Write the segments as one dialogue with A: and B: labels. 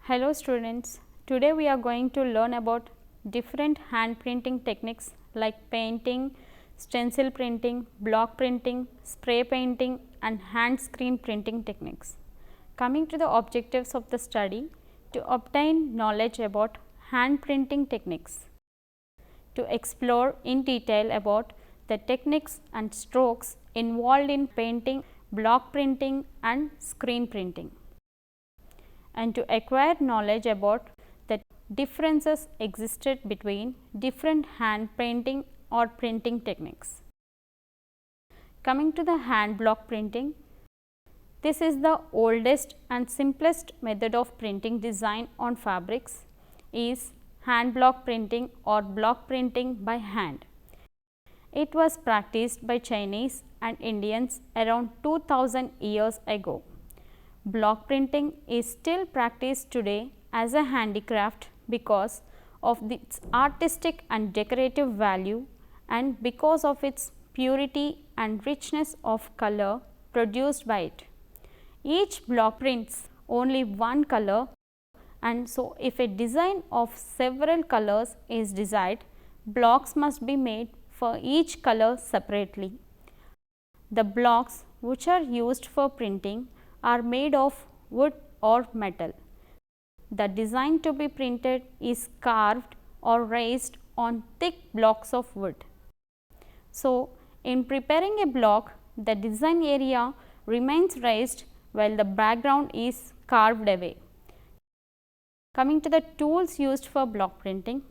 A: Hello students, today we are going to learn about different hand printing techniques like painting, stencil printing, block printing, spray painting and hand screen printing techniques. Coming to the objectives of the study, to obtain knowledge about hand printing techniques, to explore in detail about the techniques and strokes involved in painting, block printing and screen printing, and to acquire knowledge about the differences existed between different hand painting or printing techniques. Coming to the hand block printing, this is the oldest and simplest method of printing design on fabrics is hand block printing or block printing by hand. It was practiced by Chinese and Indians around 2000 years ago. Block printing is still practiced today as a handicraft because of its artistic and decorative value and because of its purity and richness of color produced by it. Each block prints only one color, and so if a design of several colors is desired, blocks must be made for each color separately. The blocks which are used for printing are made of wood or metal. The design to be printed is carved or raised on thick blocks of wood. So, in preparing a block, the design area remains raised while the background is carved away. Coming to the tools used for block printing,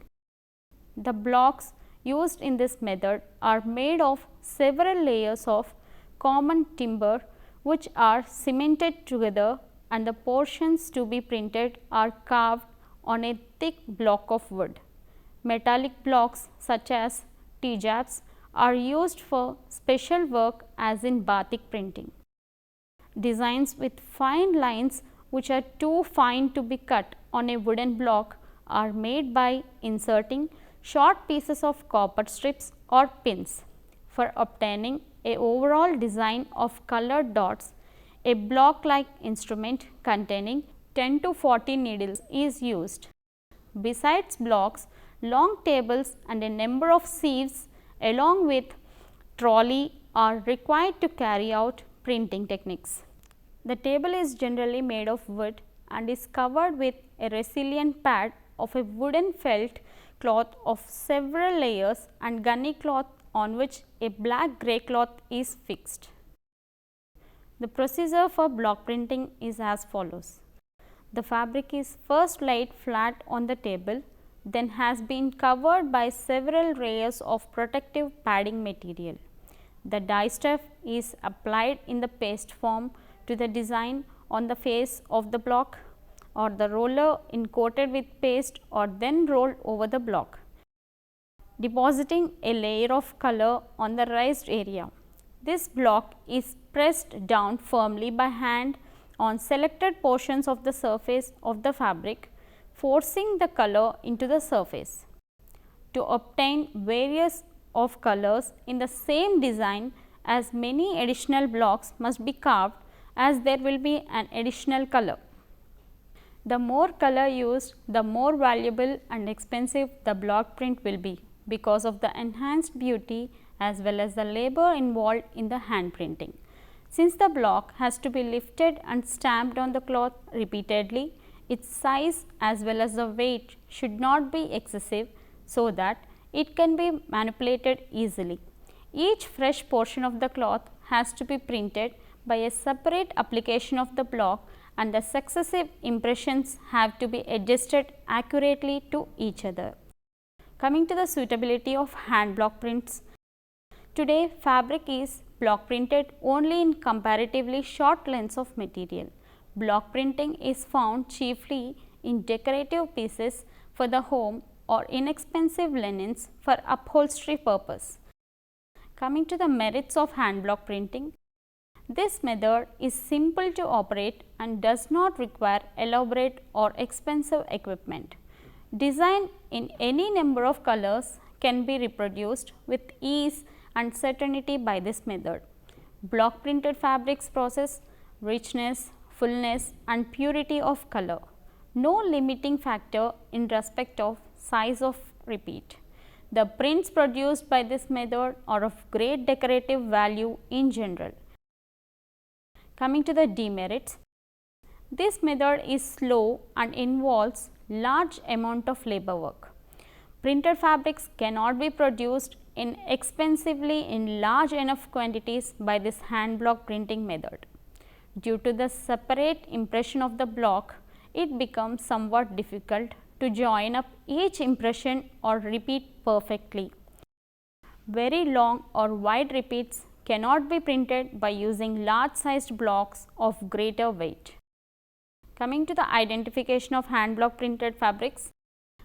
A: the blocks used in this method are made of several layers of common timber which are cemented together, and the portions to be printed are carved on a thick block of wood. Metallic blocks such as T-jabs are used for special work as in batik printing. Designs with fine lines which are too fine to be cut on a wooden block are made by inserting short pieces of copper strips or pins. For obtaining a overall design of colored dots, a block-like instrument containing 10 to 40 needles is used. Besides blocks, long tables and a number of sieves along with trolley are required to carry out printing techniques. The table is generally made of wood and is covered with a resilient pad of a wooden felt cloth of several layers and gunny cloth on which a black grey cloth is fixed. The procedure for block printing is as follows. The fabric is first laid flat on the table, then has been covered by several layers of protective padding material. The dye stuff is applied in the paste form to the design on the face of the block, or the roller is coated with paste or then rolled over the block, depositing a layer of color on the raised area. This block is pressed down firmly by hand on selected portions of the surface of the fabric, forcing the color into the surface. To obtain various of colors in the same design, as many additional blocks must be carved as there will be an additional color. The more color used, the more valuable and expensive the block print will be because of the enhanced beauty as well as the labor involved in the hand printing. Since the block has to be lifted and stamped on the cloth repeatedly, its size as well as the weight should not be excessive so that it can be manipulated easily. Each fresh portion of the cloth has to be printed by a separate application of the block, and the successive impressions have to be adjusted accurately to each other. Coming to the suitability of hand block prints, today fabric is block printed only in comparatively short lengths of material. Block printing is found chiefly in decorative pieces for the home or inexpensive linens for upholstery purpose. Coming to the merits of hand block printing, this method is simple to operate and does not require elaborate or expensive equipment. Design in any number of colors can be reproduced with ease and certainty by this method. Block printed fabrics possess richness, fullness and purity of color. no limiting factor in respect of size of repeat. The prints produced by this method are of great decorative value in general. Coming to the demerits, this method is slow and involves large amount of labor work. Printed fabrics cannot be produced inexpensively in large enough quantities by this hand block printing method. Due to the separate impression of the block, it becomes somewhat difficult to join up each impression or repeat perfectly. Very long or wide repeats cannot be printed by using large sized blocks of greater weight. Coming to the identification of hand block printed fabrics,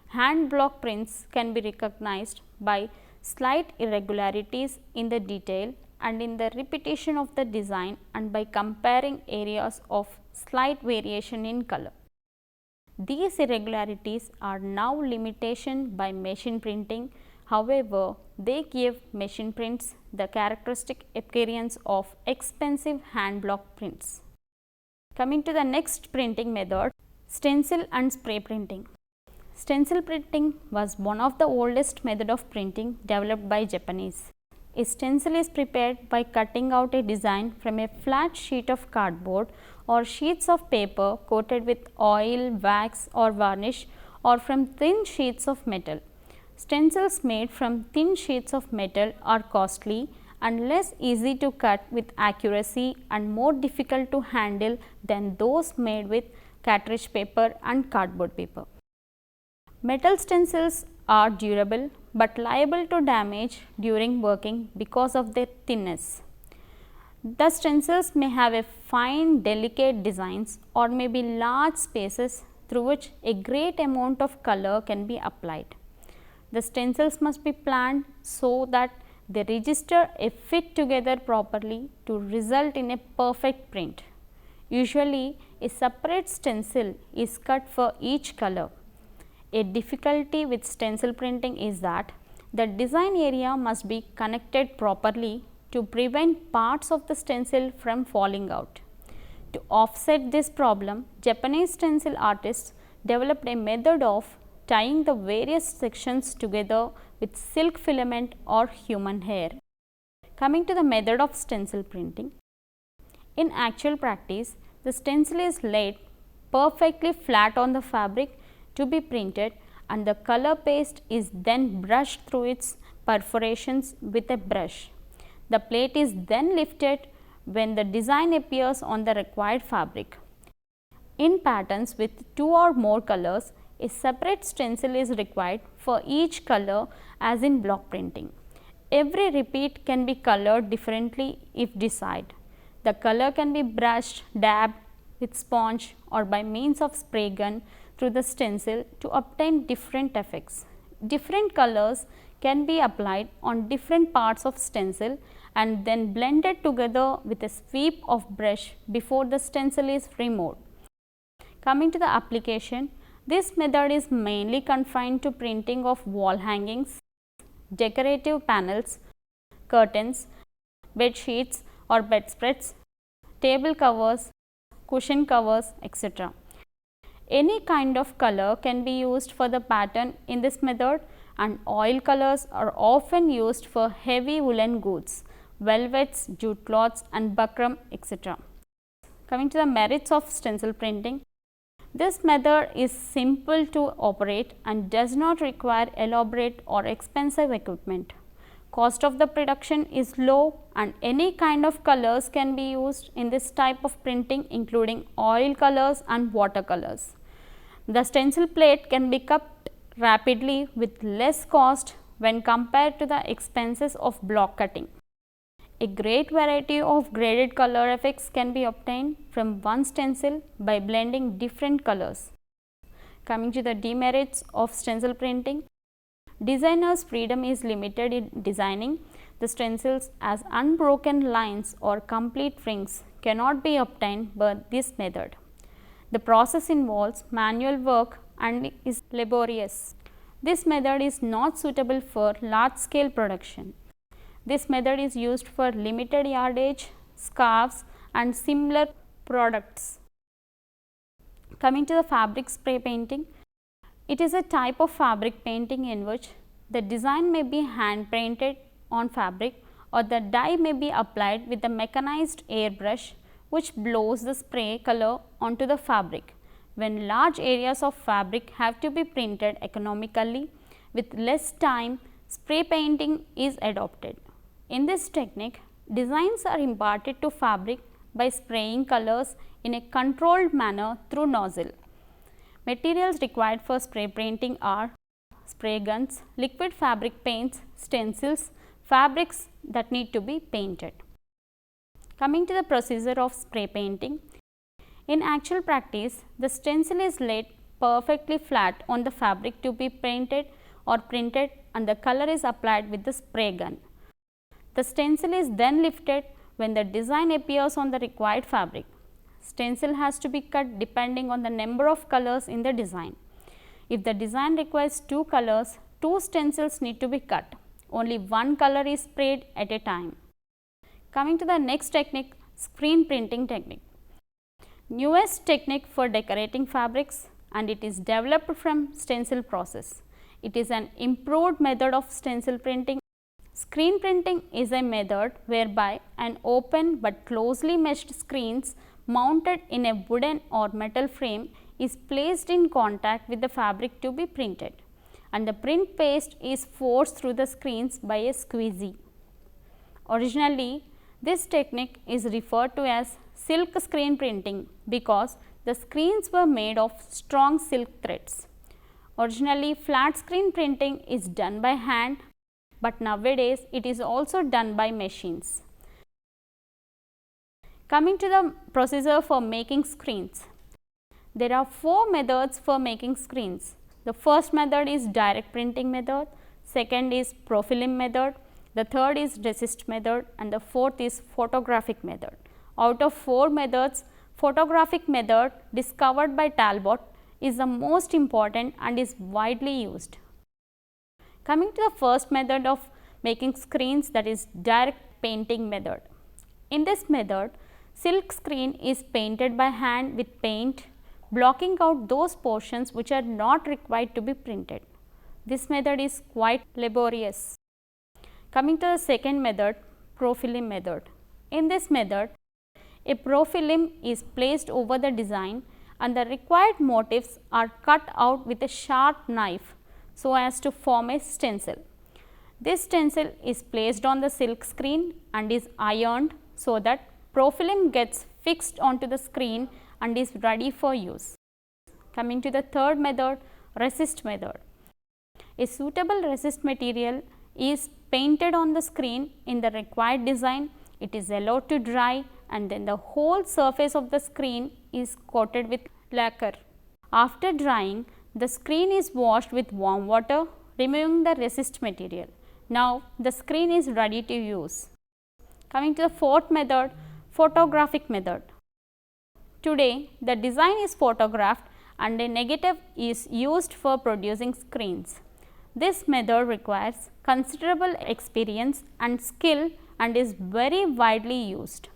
A: hand block prints can be recognized by slight irregularities in the detail and in the repetition of the design and by comparing areas of slight variation in color. These irregularities are now limitation by machine printing. However, they give machine prints the characteristic appearance of expensive hand block prints. Coming to the next printing method, stencil and spray printing. Stencil printing was one of the oldest method of printing developed by Japanese. A stencil is prepared by cutting out a design from a flat sheet of cardboard or sheets of paper coated with oil, wax or varnish, or from thin sheets of metal. Stencils made from thin sheets of metal are costly and less easy to cut with accuracy and more difficult to handle than those made with cartridge paper and cardboard paper. Metal stencils are durable but liable to damage during working because of their thinness. The stencils may have a fine delicate designs or may be large spaces through which a great amount of color can be applied. The stencils must be planned so that they register a fit together properly to result in a perfect print. Usually, a separate stencil is cut for each color. A difficulty with stencil printing is that the design area must be connected properly to prevent parts of the stencil from falling out. To offset this problem, Japanese stencil artists developed a method of tying the various sections together with silk filament or human hair. Coming to the method of stencil printing. In actual practice, the stencil is laid perfectly flat on the fabric to be printed and the color paste is then brushed through its perforations with a brush. The plate is then lifted when the design appears on the required fabric. In patterns with 2 or more colors, a separate stencil is required for each color as in block printing. Every repeat can be colored differently if desired. The color can be brushed, dabbed with sponge or by means of spray gun through the stencil to obtain different effects. Different colors can be applied on different parts of stencil and then blended together with a sweep of brush before the stencil is removed. Coming to the application, this method is mainly confined to printing of wall hangings, decorative panels, curtains, bed sheets or bedspreads, table covers, cushion covers, etc. Any kind of color can be used for the pattern in this method, and oil colors are often used for heavy woolen goods, velvets, jute cloths and buckram, etc. Coming to the merits of stencil printing. This method is simple to operate and does not require elaborate or expensive equipment. Cost of the production is low and any kind of colors can be used in this type of printing, including oil colors and watercolors. The stencil plate can be cut rapidly with less cost when compared to the expenses of block cutting. A great variety of graded color effects can be obtained from one stencil by blending different colors. Coming to the demerits of stencil printing. Designers' freedom is limited in designing the stencils, as unbroken lines or complete rings cannot be obtained by this method. The process involves manual work and is laborious. This method is not suitable for large scale production. This method is used for limited yardage, scarves and similar products. Coming to the fabric spray painting, it is a type of fabric painting in which the design may be hand painted on fabric or the dye may be applied with a mechanized airbrush which blows the spray color onto the fabric. When large areas of fabric have to be printed economically with less time, spray painting is adopted. In this technique, designs are imparted to fabric by spraying colors in a controlled manner through nozzle. Materials required for spray painting are spray guns, liquid fabric paints, stencils, fabrics that need to be painted. Coming to the procedure of spray painting, in actual practice, the stencil is laid perfectly flat on the fabric to be painted or printed and the color is applied with the spray gun. The stencil is then lifted when the design appears on the required fabric. Stencil has to be cut depending on the number of colors in the design. If the design requires 2 colors, 2 stencils need to be cut. Only one color is sprayed at a time. Coming to the next technique, screen printing technique. Newest technique for decorating fabrics and it is developed from stencil process. It is an improved method of stencil printing. Screen printing is a method whereby an open but closely meshed screens mounted in a wooden or metal frame is placed in contact with the fabric to be printed and the print paste is forced through the screens by a squeegee. Originally, this technique is referred to as silk screen printing because the screens were made of strong silk threads. Originally, flat screen printing is done by hand, but nowadays it is also done by machines. Coming to the procedure for making screens, there are 4 methods for making screens. The first method is direct printing method, second is profilm method, the third is resist method and the fourth is photographic method. Out of 4 methods, photographic method discovered by Talbot is the most important and is widely used. Coming to the first method of making screens, that is direct painting method. In this method, silk screen is painted by hand with paint, blocking out those portions which are not required to be printed. This method is quite laborious. Coming to the second method, profilm method. In this method, a profilm is placed over the design and the required motifs are cut out with a sharp knife so as to form a stencil. This stencil is placed on the silk screen and is ironed so that profilm gets fixed onto the screen and is ready for use. Coming to the third method, resist method. A suitable resist material is painted on the screen in the required design. It is allowed to dry and then the whole surface of the screen is coated with lacquer. After drying, the screen is washed with warm water, removing the resist material. Now, the screen is ready to use. Coming to the fourth method, photographic method. Today, the design is photographed and a negative is used for producing screens. This method requires considerable experience and skill and is very widely used.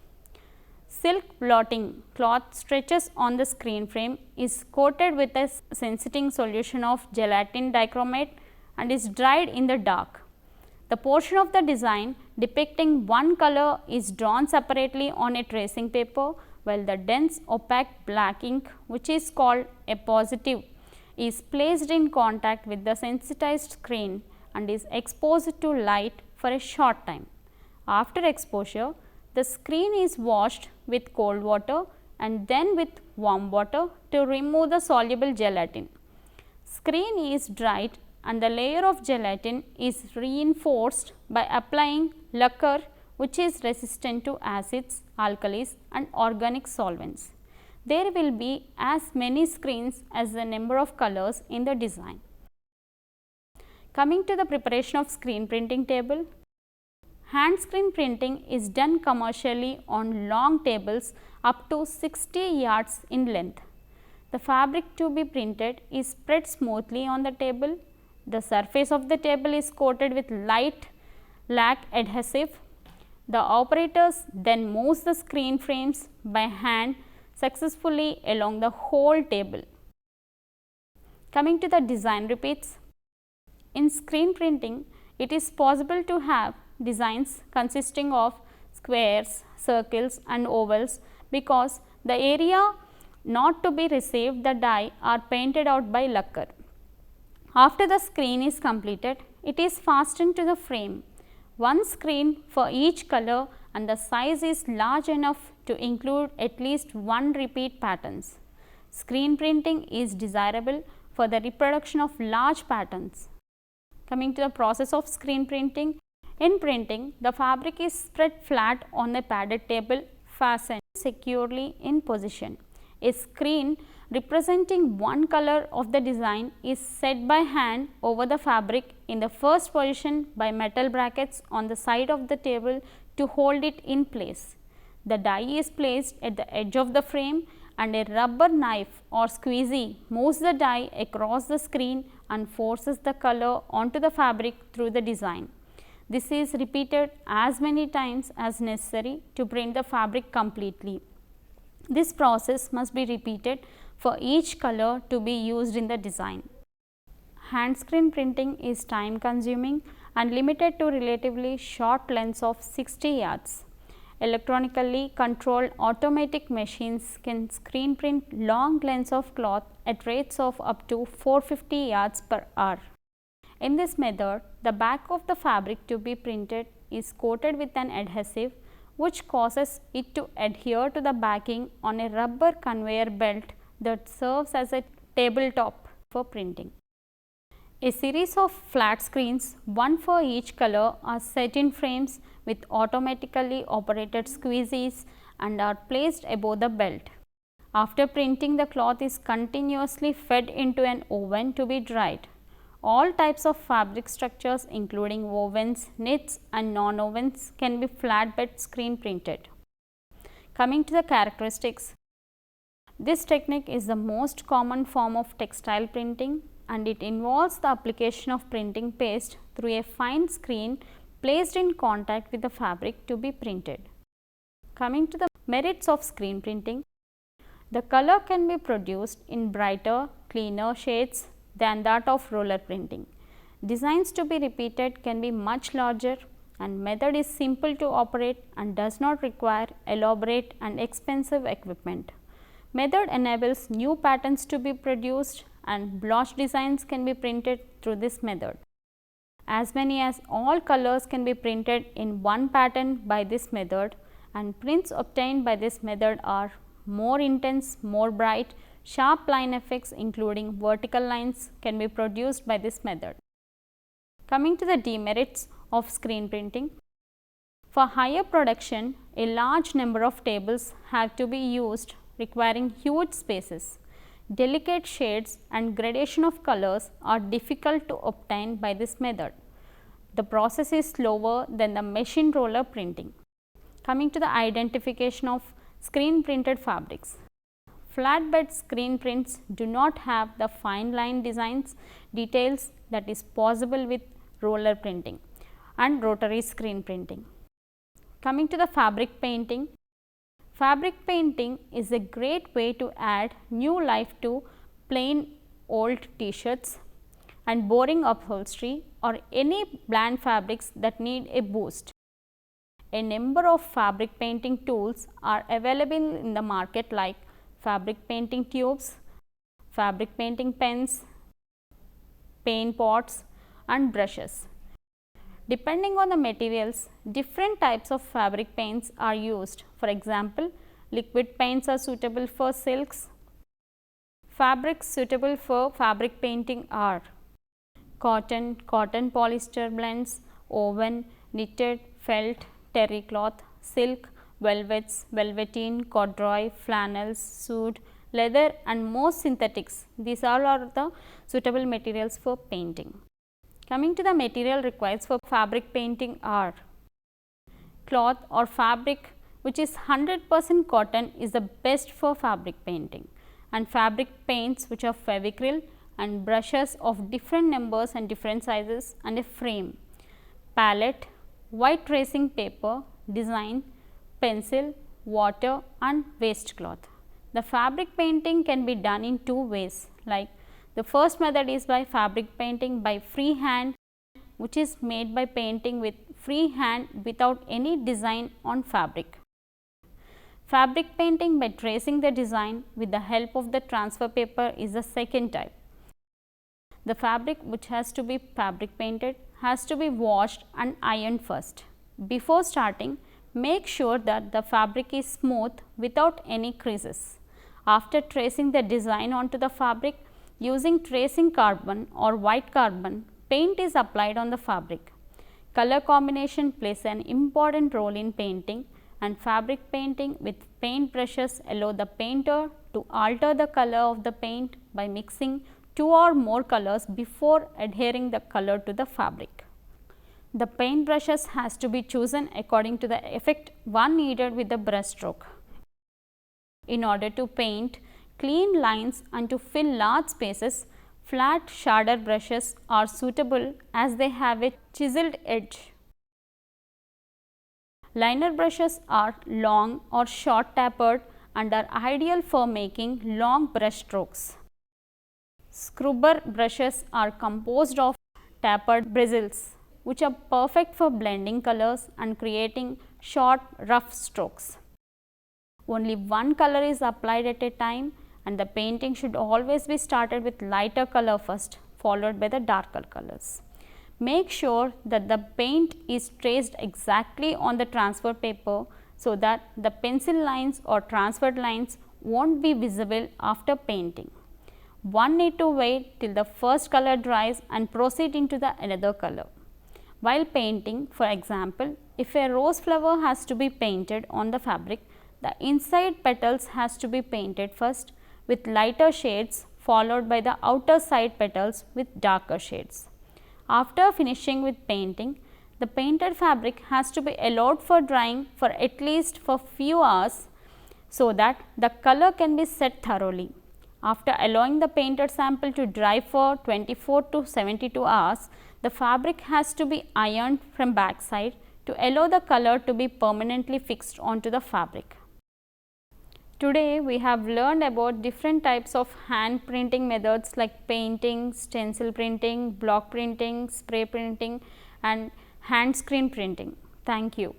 A: Silk blotting cloth stretches on the screen frame is coated with a sensitive solution of gelatin dichromate and is dried in the dark. The portion of the design depicting one color is drawn separately on a tracing paper, while the dense opaque black ink, which is called a positive, is placed in contact with the sensitized screen and is exposed to light for a short time. After exposure, the screen is washed with cold water and then with warm water to remove the soluble gelatin. Screen is dried and the layer of gelatin is reinforced by applying lacquer, which is resistant to acids, alkalis and organic solvents. There will be as many screens as the number of colors in the design. Coming to the preparation of screen printing table, hand screen printing is done commercially on long tables up to 60 yards in length. The fabric to be printed is spread smoothly on the table. The surface of the table is coated with light lac adhesive. The operators then moves the screen frames by hand successfully along the whole table. Coming to the design repeats, in screen printing, it is possible to have designs consisting of squares, circles and ovals because the area not to be received the die are painted out by lacquer. After the screen is completed, it is fastened to the frame. One screen for each color and the size is large enough to include at least one repeat patterns. Screen printing is desirable for the reproduction of large patterns. Coming to the process of screen printing, in printing the fabric is spread flat on a padded table fastened securely in position. A screen representing one color of the design is set by hand over the fabric in the first position by metal brackets on the side of the table to hold it in place. The die is placed at the edge of the frame and a rubber knife or squeegee moves the die across the screen and forces the color onto the fabric through the design. This is repeated as many times as necessary to print the fabric completely. This process must be repeated for each color to be used in the design. Hand screen printing is time consuming and limited to relatively short lengths of 60 yards. Electronically controlled automatic machines can screen print long lengths of cloth at rates of up to 450 yards per hour. In this method, the back of the fabric to be printed is coated with an adhesive which causes it to adhere to the backing on a rubber conveyor belt that serves as a tabletop for printing. A series of flat screens, one for each color, are set in frames with automatically operated squeegees and are placed above the belt. After printing, the cloth is continuously fed into an oven to be dried. All types of fabric structures including wovens, knits and non-wovens can be flatbed screen printed. Coming to the characteristics, this technique is the most common form of textile printing and it involves the application of printing paste through a fine screen placed in contact with the fabric to be printed. Coming to the merits of screen printing, the color can be produced in brighter, cleaner shades than that of roller printing. Designs to be repeated can be much larger and method is simple to operate and does not require elaborate and expensive equipment. Method enables new patterns to be produced and blotch designs can be printed through this method. As many as all colors can be printed in one pattern by this method and prints obtained by this method are more intense, more bright, sharp line effects including vertical lines can be produced by this method. Coming to the demerits of screen printing, for higher production, a large number of tables have to be used requiring huge spaces. Delicate shades and gradation of colors are difficult to obtain by this method. The process is slower than the machine roller printing. Coming to the identification of screen printed fabrics. Flatbed screen prints do not have the fine line details that is possible with roller printing and rotary screen printing. Coming to the fabric painting. Fabric painting is a great way to add new life to plain old t-shirts and boring upholstery or any bland fabrics that need a boost. A number of fabric painting tools are available in the market like fabric painting tubes, fabric painting pens, paint pots and brushes. Depending on the materials, different types of fabric paints are used. For example, liquid paints are suitable for silks. Fabrics suitable for fabric painting are cotton, cotton polyester blends, woven, knitted, felt, terry cloth, silk, velvets, velveteen, corduroy, flannels, suede, leather and most synthetics. These all are the suitable materials for painting. Coming to the material required for fabric painting are cloth or fabric which is 100% cotton is the best for fabric painting, and fabric paints which are Fevicryl and brushes of different numbers and different sizes and a frame, palette, white tracing paper, design, pencil, water and waste cloth. The fabric painting can be done in two ways, like the first method is by fabric painting by freehand, which is made by painting with freehand without any design on fabric. Fabric painting by tracing the design with the help of the transfer paper is the second type. The fabric which has to be fabric painted has to be washed and ironed first. Before starting, make sure that the fabric is smooth without any creases. After tracing the design onto the fabric, using tracing carbon or white carbon, paint is applied on the fabric. Color combination plays an important role in painting, and fabric painting with paint brushes allow the painter to alter the color of the paint by mixing two or more colors before adhering the color to the fabric. The paint brushes has to be chosen according to the effect one needed with the brush stroke. In order to paint clean lines and to fill large spaces, flat shader brushes are suitable as they have a chiseled edge. Liner brushes are long or short tapered and are ideal for making long brush strokes. Scrubber brushes are composed of tapered bristles, which are perfect for blending colors and creating short, rough strokes. Only one color is applied at a time, and the painting should always be started with lighter color first, followed by the darker colors. Make sure that the paint is traced exactly on the transfer paper so that the pencil lines or transferred lines won't be visible after painting. One need to wait till the first color dries and proceed into the another color. While painting, for example, if a rose flower has to be painted on the fabric, the inside petals has to be painted first with lighter shades, followed by the outer side petals with darker shades. After finishing with painting, the painted fabric has to be allowed for drying for at least for few hours so that the color can be set thoroughly. After allowing the painted sample to dry for 24 to 72 hours, the fabric has to be ironed from back side to allow the color to be permanently fixed onto the fabric. Today we have learned about different types of hand printing methods like painting, stencil printing, block printing, spray printing and hand screen printing. Thank you.